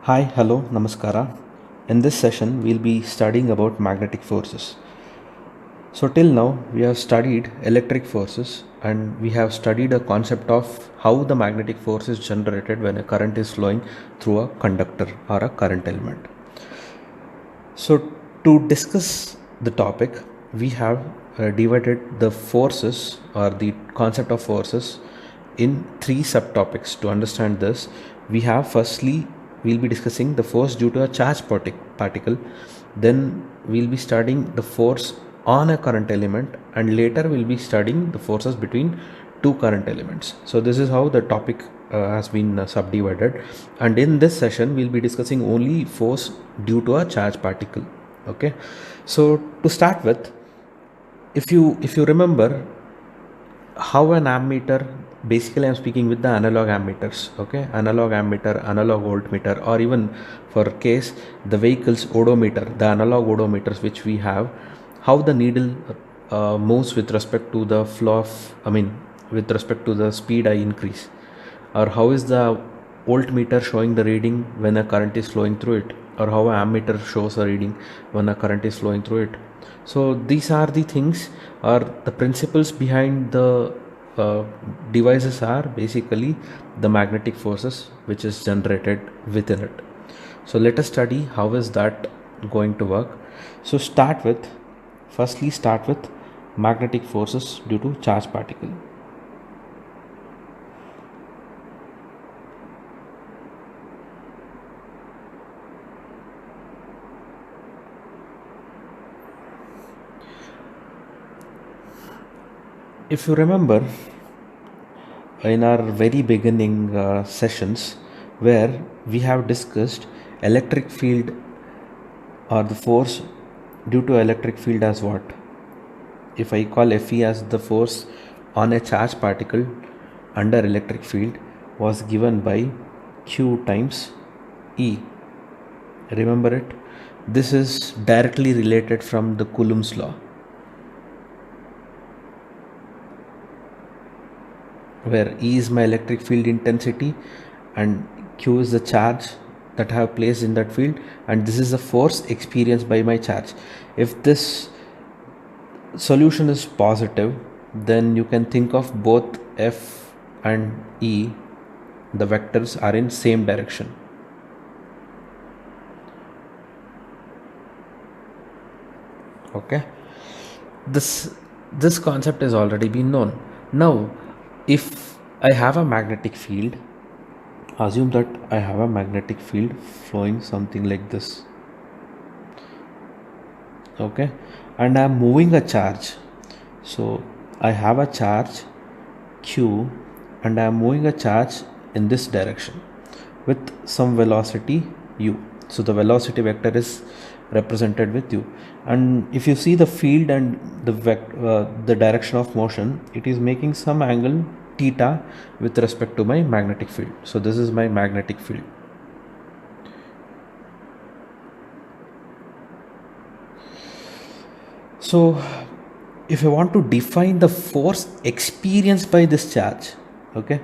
Hi, hello, namaskara. In this session, we'll be studying about magnetic forces. So, till now, we have studied electric forces and we have studied a concept of how the magnetic force is generated when a current is flowing through a conductor or a current element. So, to discuss the topic, we have divided the forces or the concept of forces in three subtopics. To understand this, we have firstly, we'll be discussing the force due to a charged particle, then we'll be studying the force on a current element, and later we'll be studying the forces between two current elements. So, this is how the topic has been subdivided, and in this session we'll be discussing only force due to a charged particle. Okay, so to start with, if you remember how an ammeter, basically I'm speaking with the analog ammeters, okay, analog ammeter, analog voltmeter, or even for case the vehicle's odometer, the analog odometers which we have, how the needle moves with respect to the flow of, with respect to the speed I increase, or how is the voltmeter showing the reading when a current is flowing through it, or how an ammeter shows a reading when a current is flowing through it. So these are the things, or the principles behind the devices are basically the magnetic forces which is generated within it. So let us study how is that going to work. So firstly start with magnetic forces due to charged particle. If you remember in our very beginning sessions where we have discussed electric field or the force due to electric field as what? If I call Fe as the force on a charged particle under electric field was given by Q times E. Remember it? This is directly related from the Coulomb's law, where E is my electric field intensity and Q is the charge that I have placed in that field, and this is the force experienced by my charge. If this solution is positive, then you can think of both F and E, the vectors are in same direction. Okay, this concept has already been known. Now if I have a magnetic field, assume that I have a magnetic field flowing something like this, okay, and I'm moving a charge. So I have a charge Q and I'm moving a charge in this direction with some velocity U. So the velocity vector is represented with U, and if you see the field and the direction of motion, it is making some angle theta with respect to my magnetic field. So this is my magnetic field. So if I want to define the force experienced by this charge, okay,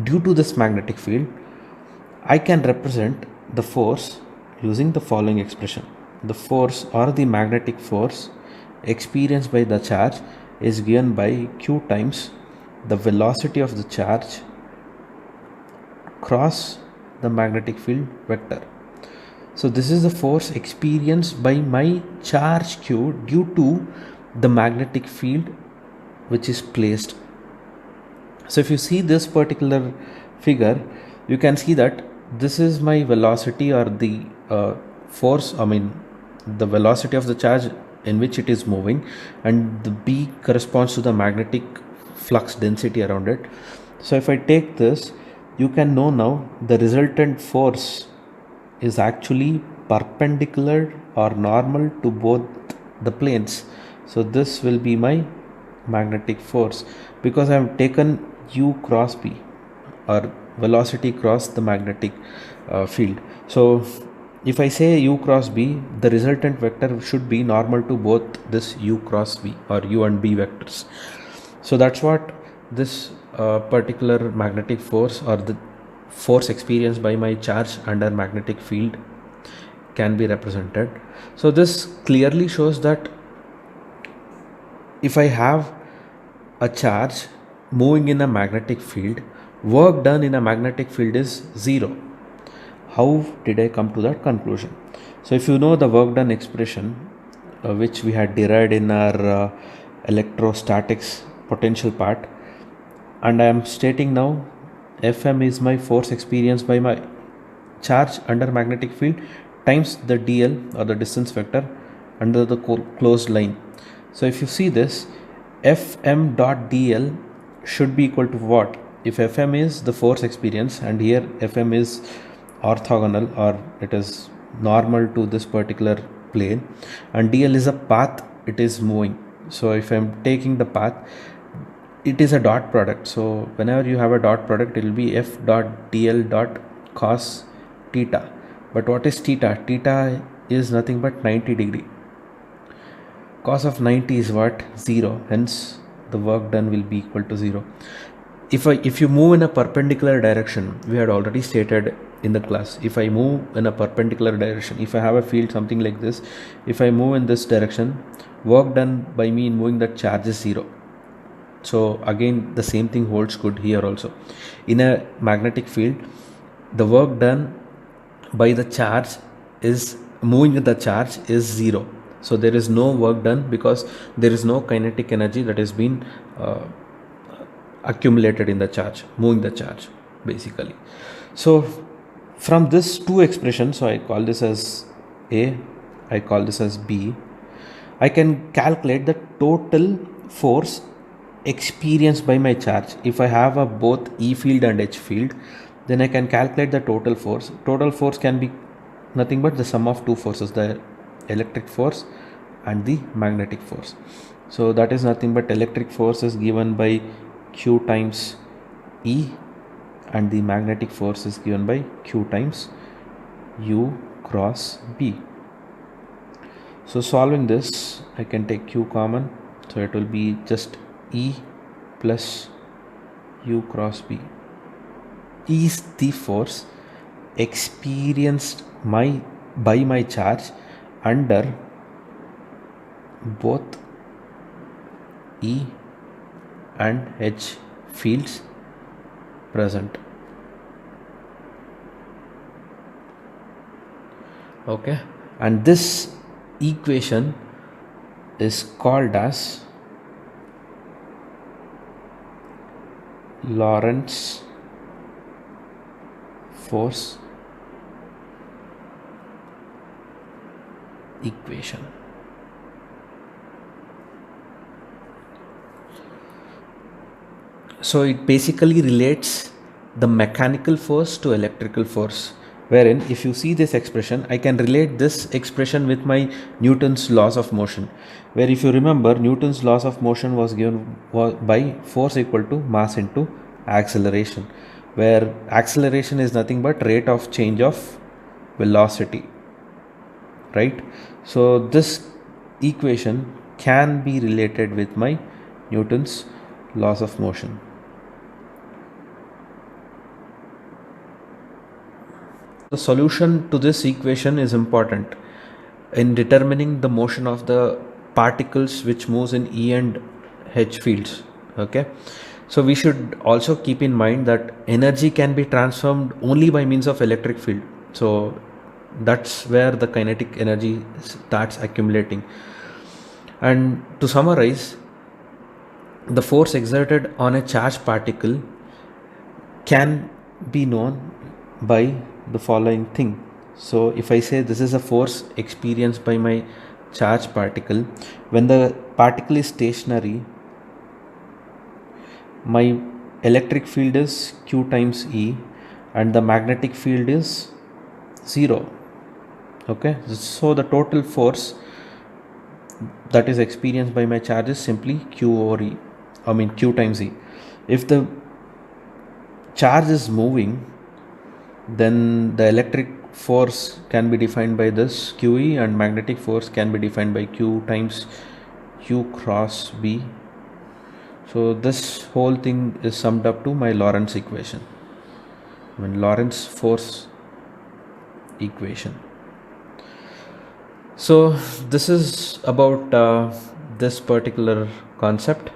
due to this magnetic field, I can represent the force using the following expression. The force or the magnetic force experienced by the charge is given by Q times the velocity of the charge cross the magnetic field vector. So this is the force experienced by my charge Q due to the magnetic field which is placed. So if you see this particular figure, you can see that this is my velocity or the force, the velocity of the charge in which it is moving, and the B corresponds to the magnetic flux density around it. So if I take this, you can know now the resultant force is actually perpendicular or normal to both the planes. So this will be my magnetic force because I have taken U cross B, or velocity cross the magnetic field. So if I say U cross B, the resultant vector should be normal to both this U cross B or U and B vectors. So that's what this particular magnetic force or force experienced by my charge under magnetic field can be represented. So this clearly shows that if I have a charge moving in a magnetic field, work done in a magnetic field is zero. How did I come to that conclusion? So if you know the work done expression, which we had derived in our electrostatics potential part, and I am stating now Fm is my force experienced by my charge under magnetic field times the dl or the distance vector under the closed line. So if you see this, Fm dot dl should be equal to what? If Fm is the force experience and here Fm is orthogonal or it is normal to this particular plane and dl is a path it is moving. So if I'm taking the path, it is a dot product. So whenever you have a dot product, it will be f dot dl dot cos theta. But what is theta? Theta is nothing but 90 degree. Cos of 90 is what? 0. Hence the work done will be equal to 0. If you move in a perpendicular direction, we had already stated in the class, if I move in a perpendicular direction, if I have a field something like this, if I move in this direction, work done by me in moving that charge is 0. So again the same thing holds good here also. In a magnetic field, the work done by the charge is moving the charge is 0. So there is no work done because there is no kinetic energy that has been accumulated in the charge, moving the charge basically. So from this two expressions, so I call this as A, I call this as B, I can calculate the total force experienced by my charge. If I have a both E field and H field, then I can calculate the total force. Total force can be nothing but the sum of two forces, the electric force and the magnetic force. So that is nothing but electric force is given by Q times E and the magnetic force is given by Q times U cross B. So solving this, I can take Q common, so it will be just E plus U cross B. E is the force experienced by my charge under both E and H fields present. Okay, and this equation is called as Lorentz force equation. So it basically relates the mechanical force to electrical force, wherein if you see this expression, I can relate this expression with my Newton's laws of motion, where if you remember, Newton's laws of motion was given by force equal to mass into acceleration, where acceleration is nothing but rate of change of velocity, right? So this equation can be related with my Newton's laws of motion. The solution to this equation is important in determining the motion of the particles which moves in E and H fields. Okay, so we should also keep in mind that energy can be transformed only by means of electric field. So that's where the kinetic energy starts accumulating. And to summarize, the force exerted on a charged particle can be known by the following thing. So if I say this is a force experienced by my charged particle, when the particle is stationary, my electric field is Q times E and the magnetic field is 0. Okay, so the total force that is experienced by my charge is simply Q over E, Q times E. If the charge is moving, then the electric force can be defined by this QE and magnetic force can be defined by Q times U cross B. So this whole thing is summed up to my Lorentz equation. Lorentz force equation. So this is about this particular concept.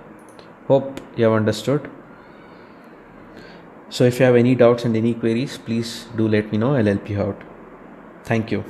Hope you have understood. So if you have any doubts and any queries, please do let me know. I'll help you out. Thank you.